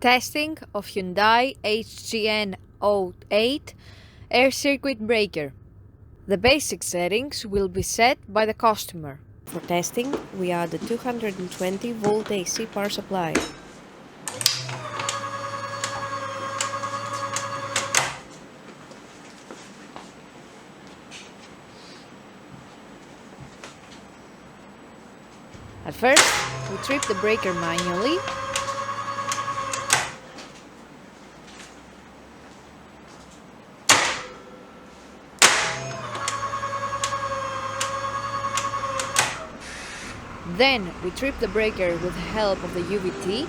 Testing of Hyundai HGN08 air circuit breaker. The basic settings will be set by the customer. For testing, we add a 220 volt AC power supply. At first, we trip the breaker manually. Then we trip the breaker with the help of the UVT.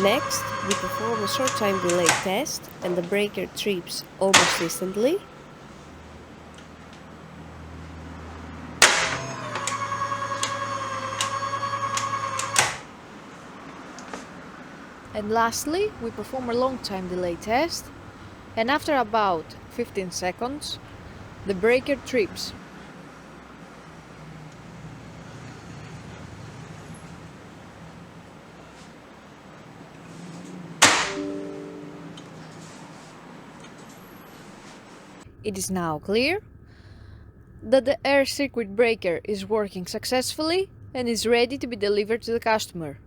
Next, we perform a short time delay test and the breaker trips almost instantly. And lastly, we perform a long time delay test, and after about 15 seconds, the breaker trips. It is now clear that the air circuit breaker is working successfully and is ready to be delivered to the customer.